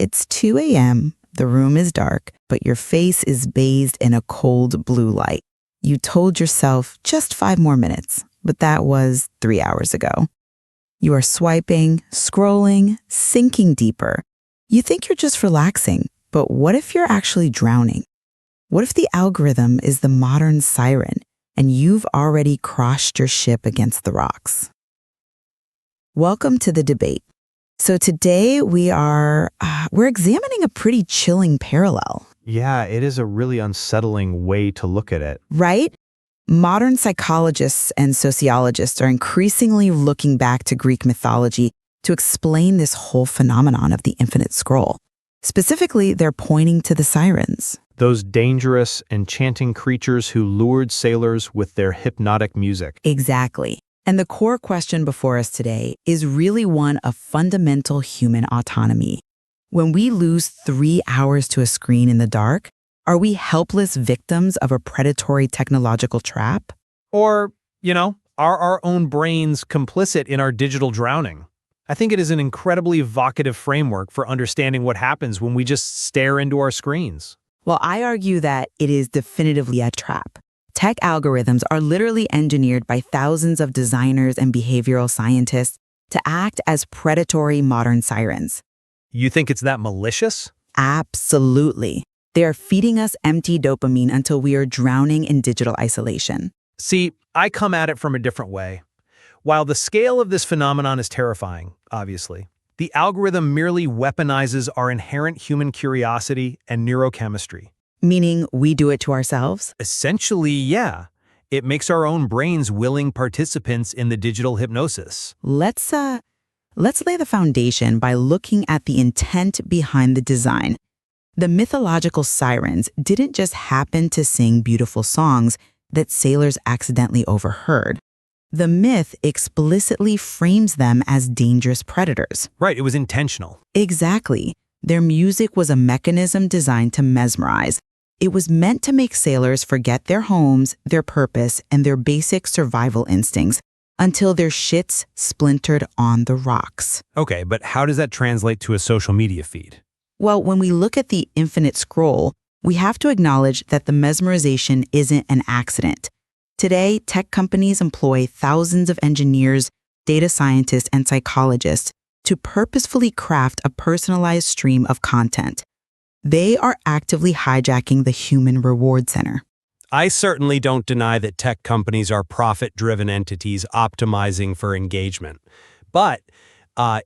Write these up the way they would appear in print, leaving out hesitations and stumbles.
It's 2 a.m., the room is dark, but your face is bathed in a cold blue light. You told yourself just 5 more minutes, but that was 3 hours ago. You are swiping, scrolling, sinking deeper. You think you're just relaxing, but what if you're actually drowning? What if the algorithm is the modern siren and you've already crashed your ship against the rocks? Welcome to the debate. So today we're examining a pretty chilling parallel. Yeah, it is a really unsettling way to look at it. Right? Modern psychologists and sociologists are increasingly looking back to Greek mythology to explain this whole phenomenon of the infinite scroll. Specifically, they're pointing to the sirens. Those dangerous, enchanting creatures who lured sailors with their hypnotic music. Exactly. And the core question before us today is really one of fundamental human autonomy. When we lose 3 hours to a screen in the dark, are we helpless victims of a predatory technological trap? Or, are our own brains complicit in our digital drowning? I think it is an incredibly evocative framework for understanding what happens when we just stare into our screens. Well, I argue that it is definitively a trap. Tech algorithms are literally engineered by thousands of designers and behavioral scientists to act as predatory modern sirens. You think it's that malicious? Absolutely. They are feeding us empty dopamine until we are drowning in digital isolation. See, I come at it from a different way. While the scale of this phenomenon is terrifying, obviously, the algorithm merely weaponizes our inherent human curiosity and neurochemistry. Meaning we do it to ourselves? Essentially, yeah. It makes our own brains willing participants in the digital hypnosis. Let's lay the foundation by looking at the intent behind the design. The mythological sirens didn't just happen to sing beautiful songs that sailors accidentally overheard. The myth explicitly frames them as dangerous predators. Right, it was intentional. Exactly. Their music was a mechanism designed to mesmerize. It was meant to make sailors forget their homes, their purpose, and their basic survival instincts until their shits splintered on the rocks. Okay, but how does that translate to a social media feed? Well, when we look at the infinite scroll, we have to acknowledge that the mesmerization isn't an accident. Today, tech companies employ thousands of engineers, data scientists, and psychologists to purposefully craft a personalized stream of content. They are actively hijacking the human reward center. I certainly don't deny that tech companies are profit-driven entities optimizing for engagement. But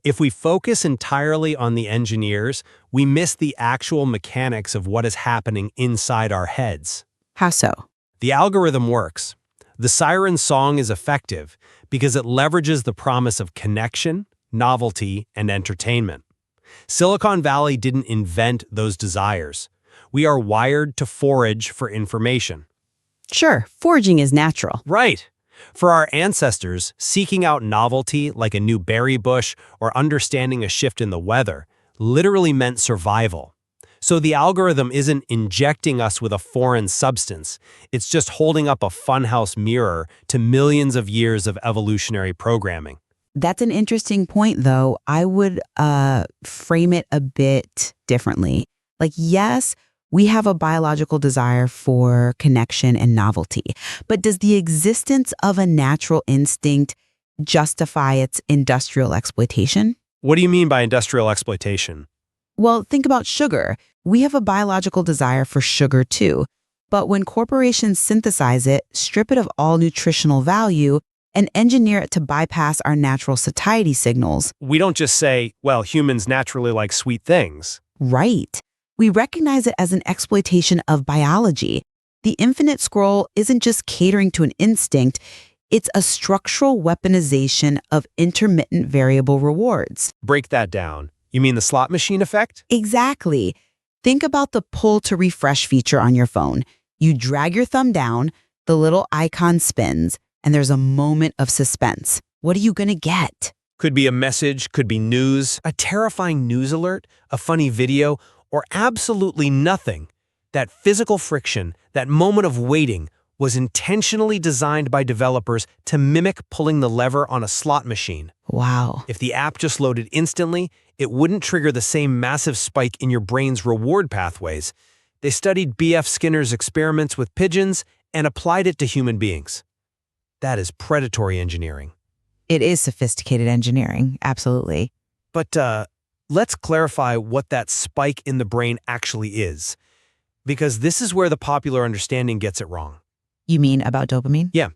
if we focus entirely on the engineers, we miss the actual mechanics of what is happening inside our heads. How so? The algorithm works. The siren song is effective because it leverages the promise of connection, novelty, and entertainment. Silicon Valley didn't invent those desires. We are wired to forage for information. Sure, foraging is natural. Right. For our ancestors, seeking out novelty like a new berry bush or understanding a shift in the weather literally meant survival. So the algorithm isn't injecting us with a foreign substance. It's just holding up a funhouse mirror to millions of years of evolutionary programming. That's an interesting point, though. I would frame it a bit differently. Yes, we have a biological desire for connection and novelty, but does the existence of a natural instinct justify its industrial exploitation? What do you mean by industrial exploitation? Well, think about sugar. We have a biological desire for sugar too, but when corporations synthesize it, strip it of all nutritional value, and engineer it to bypass our natural satiety signals. We don't just say, well, humans naturally like sweet things. Right. We recognize it as an exploitation of biology. The infinite scroll isn't just catering to an instinct, it's a structural weaponization of intermittent variable rewards. Break that down. You mean the slot machine effect? Exactly. Think about the pull to refresh feature on your phone. You drag your thumb down, the little icon spins, and there's a moment of suspense. What are you going to get? Could be a message, could be news, a terrifying news alert, a funny video, or absolutely nothing. That physical friction, that moment of waiting, was intentionally designed by developers to mimic pulling the lever on a slot machine. Wow. If the app just loaded instantly, It wouldn't trigger the same massive spike in your brain's reward pathways. They studied B.F. Skinner's experiments with pigeons and applied it to human beings. That is predatory engineering. It is sophisticated engineering, absolutely. But let's clarify what that spike in the brain actually is, because this is where the popular understanding gets it wrong. You mean about dopamine? Yeah.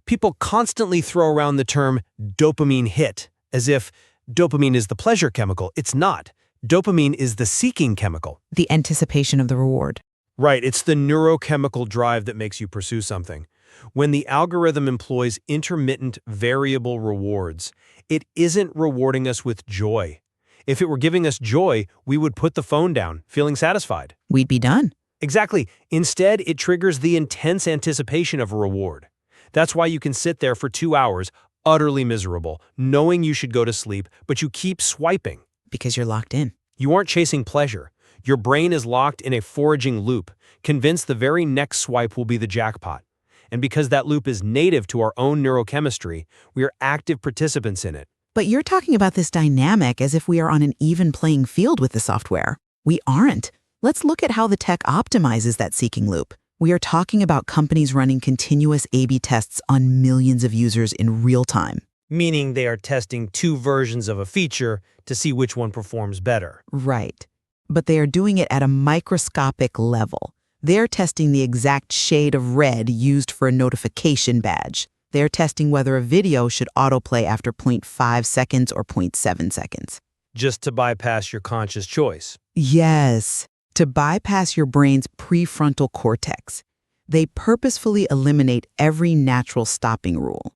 People constantly throw around the term dopamine hit, as if dopamine is the pleasure chemical. It's not. Dopamine is the seeking chemical. The anticipation of the reward. Right, it's the neurochemical drive that makes you pursue something. When the algorithm employs intermittent variable rewards, it isn't rewarding us with joy. If it were giving us joy, we would put the phone down, feeling satisfied. We'd be done. Exactly. Instead, it triggers the intense anticipation of a reward. That's why you can sit there for 2 hours, utterly miserable, knowing you should go to sleep, but you keep swiping. Because you're locked in. You aren't chasing pleasure. Your brain is locked in a foraging loop, convinced the very next swipe will be the jackpot. And because that loop is native to our own neurochemistry, we are active participants in it. But you're talking about this dynamic as if we are on an even playing field with the software. We aren't. Let's look at how the tech optimizes that seeking loop. We are talking about companies running continuous A/B tests on millions of users in real time. Meaning they are testing 2 versions of a feature to see which one performs better. Right. But they are doing it at a microscopic level. They're testing the exact shade of red used for a notification badge. They're testing whether a video should autoplay after 0.5 seconds or 0.7 seconds. Just to bypass your conscious choice. Yes, to bypass your brain's prefrontal cortex. They purposefully eliminate every natural stopping rule.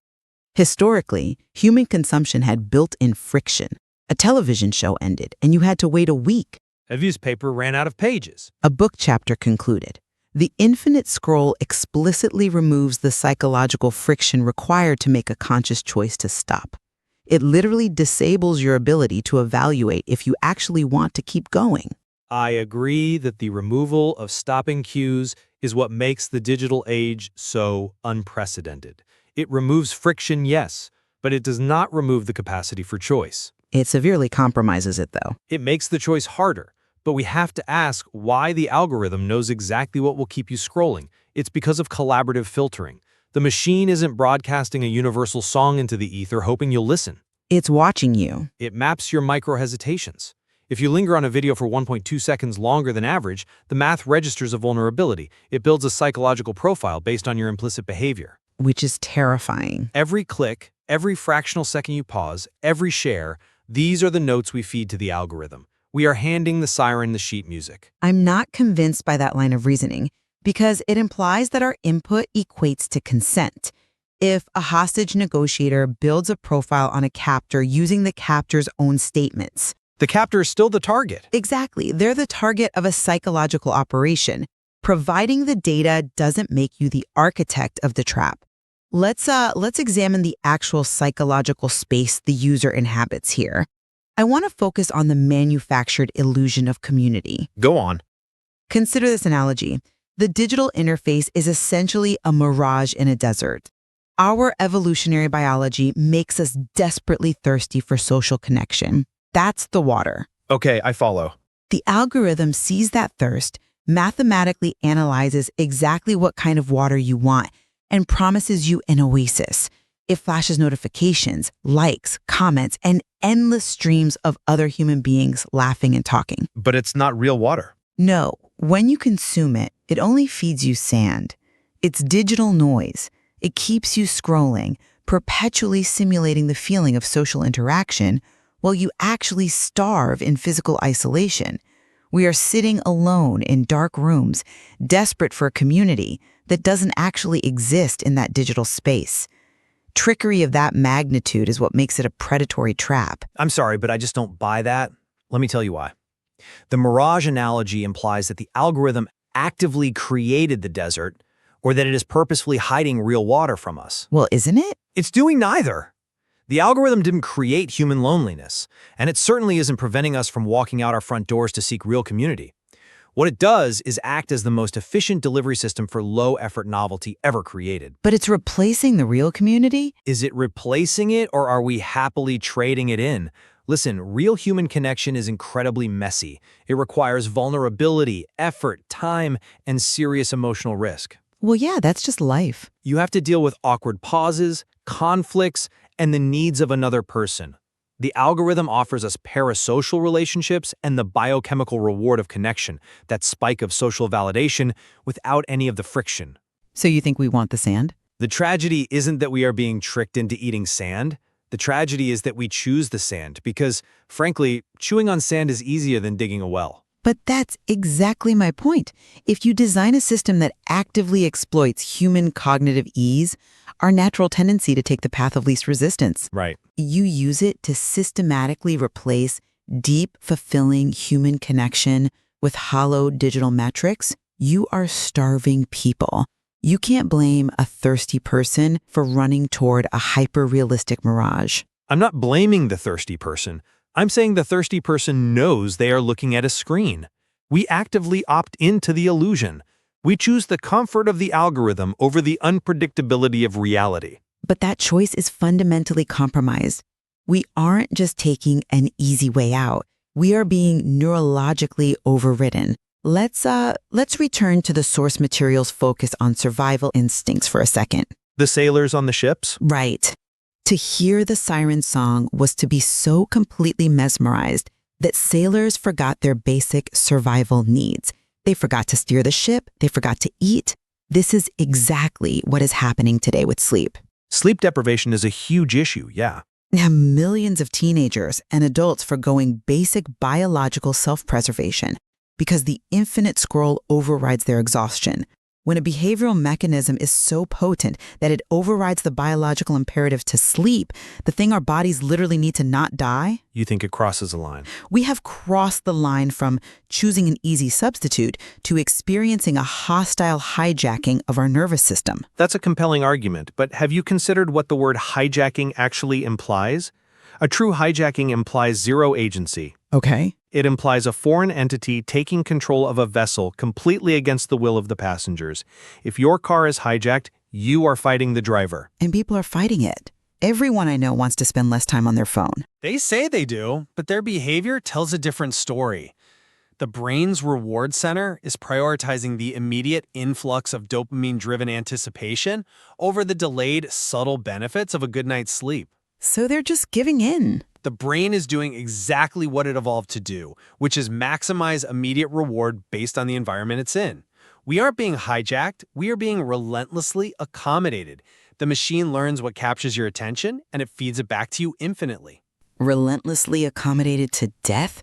Historically, human consumption had built-in friction. A television show ended, and you had to wait a week. A newspaper ran out of pages. A book chapter concluded. The infinite scroll explicitly removes the psychological friction required to make a conscious choice to stop. It literally disables your ability to evaluate if you actually want to keep going. I agree that the removal of stopping cues is what makes the digital age so unprecedented. It removes friction, yes, but it does not remove the capacity for choice. It severely compromises it, though. It makes the choice harder, but we have to ask why the algorithm knows exactly what will keep you scrolling. It's because of collaborative filtering. The machine isn't broadcasting a universal song into the ether hoping you'll listen. It's watching you. It maps your micro-hesitations. If you linger on a video for 1.2 seconds longer than average, the math registers a vulnerability. It builds a psychological profile based on your implicit behavior. Which is terrifying. Every click, every fractional second you pause, every share, these are the notes we feed to the algorithm. We are handing the siren the sheet music. I'm not convinced by that line of reasoning because it implies that our input equates to consent. If a hostage negotiator builds a profile on a captor using the captor's own statements. The captor is still the target. Exactly. They're the target of a psychological operation. Providing the data doesn't make you the architect of the trap. Let's examine the actual psychological space the user inhabits here. I want to focus on the manufactured illusion of community. Go on. Consider this analogy. The digital interface is essentially a mirage in a desert. Our evolutionary biology makes us desperately thirsty for social connection. That's the water. Okay, I follow. The algorithm sees that thirst, mathematically analyzes exactly what kind of water you want, and promises you an oasis. It flashes notifications, likes, comments, and endless streams of other human beings laughing and talking. But it's not real water. No, when you consume it, it only feeds you sand. It's digital noise. It keeps you scrolling, perpetually simulating the feeling of social interaction while you actually starve in physical isolation. We are sitting alone in dark rooms, desperate for a community that doesn't actually exist in that digital space. Trickery of that magnitude is what makes it a predatory trap. I'm sorry, but I just don't buy that. Let me tell you why. The mirage analogy implies that the algorithm actively created the desert or that it is purposefully hiding real water from us. Well, isn't it? It's doing neither. The algorithm didn't create human loneliness, and it certainly isn't preventing us from walking out our front doors to seek real community. What it does is act as the most efficient delivery system for low-effort novelty ever created. But it's replacing the real community? Is it replacing it, or are we happily trading it in? Listen, real human connection is incredibly messy. It requires vulnerability, effort, time, and serious emotional risk. Well, yeah, that's just life. You have to deal with awkward pauses, conflicts, and the needs of another person. The algorithm offers us parasocial relationships and the biochemical reward of connection, that spike of social validation, without any of the friction. So you think we want the sand? The tragedy isn't that we are being tricked into eating sand. The tragedy is that we choose the sand because, frankly, chewing on sand is easier than digging a well. But that's exactly my point. If you design a system that actively exploits human cognitive ease, our natural tendency to take the path of least resistance, Right. you use it to systematically replace deep, fulfilling human connection with hollow digital metrics, you are starving people. You can't blame a thirsty person for running toward a hyper-realistic mirage. I'm not blaming the thirsty person. I'm saying the thirsty person knows they are looking at a screen. We actively opt into the illusion. We choose the comfort of the algorithm over the unpredictability of reality. But that choice is fundamentally compromised. We aren't just taking an easy way out. We are being neurologically overridden. Let's return to the source material's focus on survival instincts for a second. The sailors on the ships? Right. To hear the siren song was to be so completely mesmerized that sailors forgot their basic survival needs. They forgot to steer the ship. They forgot to eat. This is exactly what is happening today with sleep. Sleep deprivation is a huge issue, yeah. Now, millions of teenagers and adults forgoing basic biological self-preservation because the infinite scroll overrides their exhaustion. When a behavioral mechanism is so potent that it overrides the biological imperative to sleep, the thing our bodies literally need to not die, You think it crosses a line? we have crossed the line from choosing an easy substitute to experiencing a hostile hijacking of our nervous system. That's a compelling argument, but have you considered what the word hijacking actually implies? A true hijacking implies zero agency. Okay. It implies a foreign entity taking control of a vessel completely against the will of the passengers. If your car is hijacked, you are fighting the driver. And people are fighting it. Everyone I know wants to spend less time on their phone. They say they do, but their behavior tells a different story. The brain's reward center is prioritizing the immediate influx of dopamine-driven anticipation over the delayed, subtle benefits of a good night's sleep. So they're just giving in. The brain is doing exactly what it evolved to do, which is maximize immediate reward based on the environment it's in. We aren't being hijacked, we are being relentlessly accommodated. The machine learns what captures your attention, and it feeds it back to you infinitely. Relentlessly accommodated to death?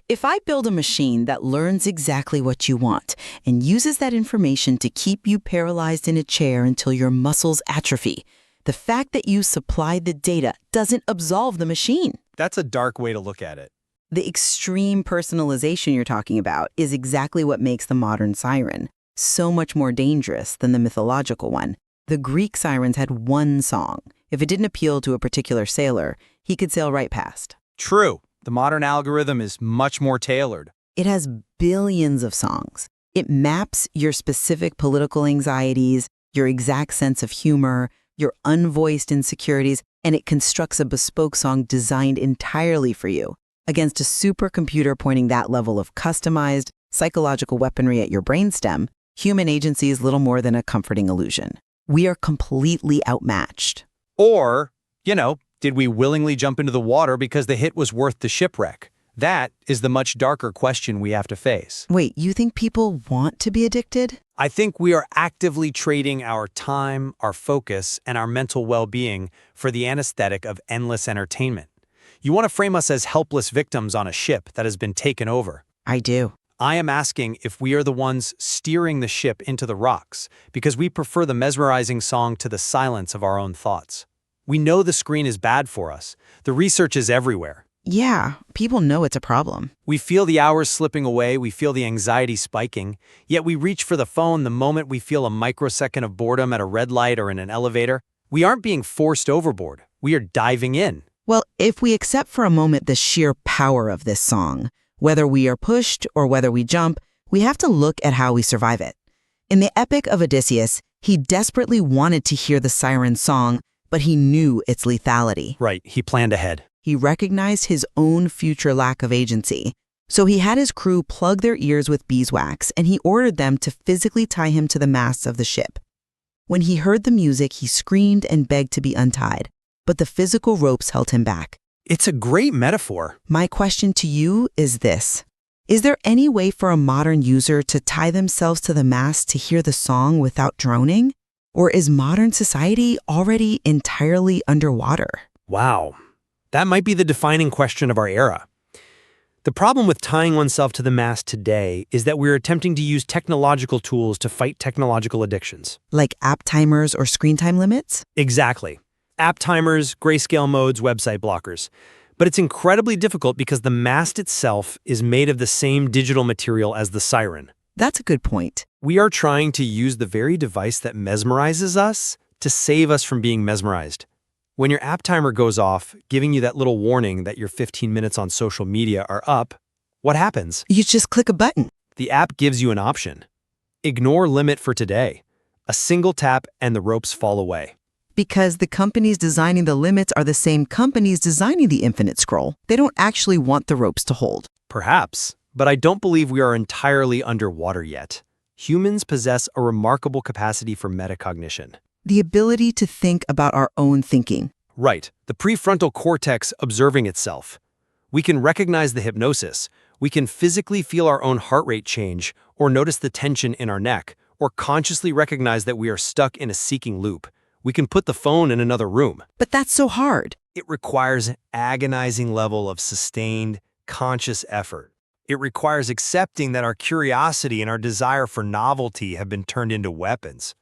If I build a machine that learns exactly what you want and uses that information to keep you paralyzed in a chair until your muscles atrophy, the fact that you supplied the data doesn't absolve the machine. That's a dark way to look at it. The extreme personalization you're talking about is exactly what makes the modern siren so much more dangerous than the mythological one. The Greek sirens had one song. If it didn't appeal to a particular sailor, he could sail right past. True. The modern algorithm is much more tailored. It has billions of songs. It maps your specific political anxieties, your exact sense of humor, your unvoiced insecurities, and it constructs a bespoke song designed entirely for you. Against a supercomputer pointing that level of customized psychological weaponry at your brainstem, human agency is little more than a comforting illusion. We are completely outmatched. Or, did we willingly jump into the water because the hit was worth the shipwreck? That is the much darker question we have to face. Wait, you think people want to be addicted? I think we are actively trading our time, our focus, and our mental well-being for the anesthetic of endless entertainment. You want to frame us as helpless victims on a ship that has been taken over. I do. I am asking if we are the ones steering the ship into the rocks because we prefer the mesmerizing song to the silence of our own thoughts. We know the screen is bad for us. The research is everywhere. Yeah, people know it's a problem. We feel the hours slipping away, we feel the anxiety spiking, yet we reach for the phone the moment we feel a microsecond of boredom at a red light or in an elevator. We aren't being forced overboard, we are diving in. Well, if we accept for a moment the sheer power of this song, whether we are pushed or whether we jump, we have to look at how we survive it. In the Epic of Odysseus, he desperately wanted to hear the siren song, but he knew its lethality. Right, he planned ahead. He recognized his own future lack of agency. So he had his crew plug their ears with beeswax, and he ordered them to physically tie him to the masts of the ship. When he heard the music, he screamed and begged to be untied, but the physical ropes held him back. It's a great metaphor. My question to you is this. Is there any way for a modern user to tie themselves to the mast to hear the song without drowning? Or is modern society already entirely underwater? Wow, that might be the defining question of our era. The problem with tying oneself to the mast today is that we're attempting to use technological tools to fight technological addictions. Like app timers or screen time limits? Exactly. App timers, grayscale modes, website blockers. But it's incredibly difficult because the mast itself is made of the same digital material as the Siren. That's a good point. We are trying to use the very device that mesmerizes us to save us from being mesmerized. When your app timer goes off, giving you that little warning that your 15 minutes on social media are up, what happens? You just click a button. The app gives you an option. Ignore limit for today. A single tap and the ropes fall away. Because the companies designing the limits are the same companies designing the infinite scroll. They don't actually want the ropes to hold. Perhaps, but I don't believe we are entirely underwater yet. Humans possess a remarkable capacity for metacognition. The ability to think about our own thinking. Right, the prefrontal cortex observing itself. We can recognize the hypnosis. We can physically feel our own heart rate change, or notice the tension in our neck, or consciously recognize that we are stuck in a seeking loop. We can put the phone in another room. But that's so hard. It requires an agonizing level of sustained, conscious effort. It requires accepting that our curiosity and our desire for novelty have been turned into weapons.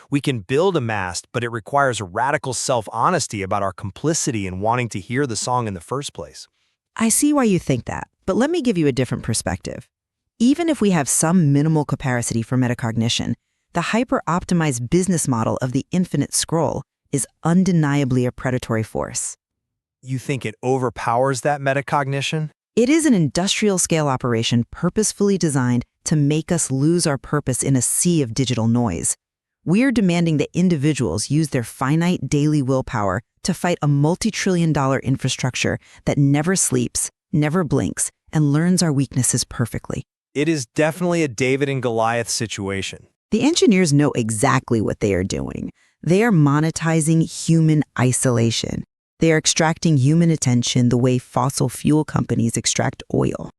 We can build a mast, but it requires radical self-honesty about our complicity in wanting to hear the song in the first place. I see why you think that, but let me give you a different perspective. Even if we have some minimal capacity for metacognition, the hyper-optimized business model of the infinite scroll is undeniably a predatory force. You think it overpowers that metacognition? It is an industrial-scale operation purposefully designed to make us lose our purpose in a sea of digital noise. We're demanding that individuals use their finite daily willpower to fight a multi-trillion-dollar infrastructure that never sleeps, never blinks, and learns our weaknesses perfectly. It is definitely a David and Goliath situation. The engineers know exactly what they are doing. They are monetizing human isolation. They are extracting human attention the way fossil fuel companies extract oil.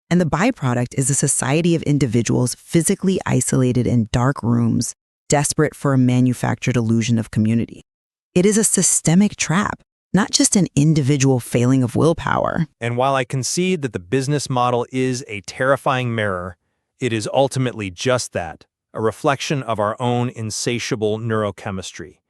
And the byproduct is a society of individuals physically isolated in dark rooms, desperate for a manufactured illusion of community. It is a systemic trap, not just an individual failing of willpower. And while I concede that the business model is a terrifying mirror, it is ultimately just that, a reflection of our own insatiable neurochemistry.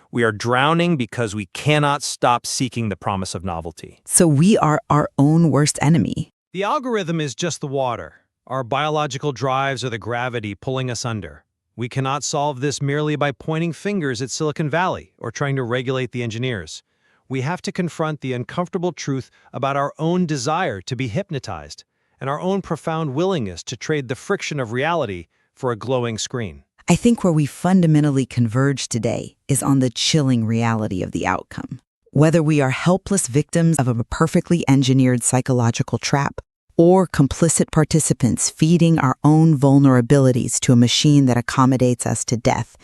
We are drowning because we cannot stop seeking the promise of novelty. So we are our own worst enemy. The algorithm is just the water. Our biological drives are the gravity pulling us under. We cannot solve this merely by pointing fingers at Silicon Valley or trying to regulate the engineers. We have to confront the uncomfortable truth about our own desire to be hypnotized and our own profound willingness to trade the friction of reality for a glowing screen. I think where we fundamentally converge today is on the chilling reality of the outcome. Whether we are helpless victims of a perfectly engineered psychological trap or complicit participants feeding our own vulnerabilities to a machine that accommodates us to death,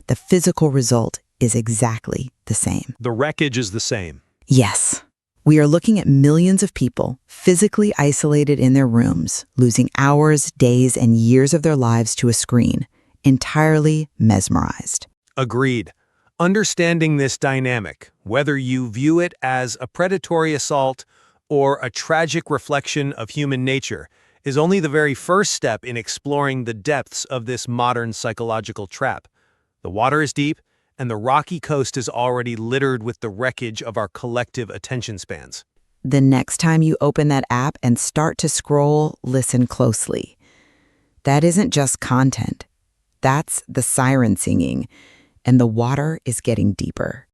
the physical result is exactly the same. The wreckage is the same. Yes. We are looking at millions of people physically isolated in their rooms, losing hours, days, and years of their lives to a screen, entirely mesmerized. Agreed. Understanding this dynamic, whether you view it as a predatory assault or a tragic reflection of human nature, is only the very first step in exploring the depths of this modern psychological trap. The water is deep, and the rocky coast is already littered with the wreckage of our collective attention spans. The next time you open that app and start to scroll, listen closely. That isn't just content. That's the siren singing, and the water is getting deeper.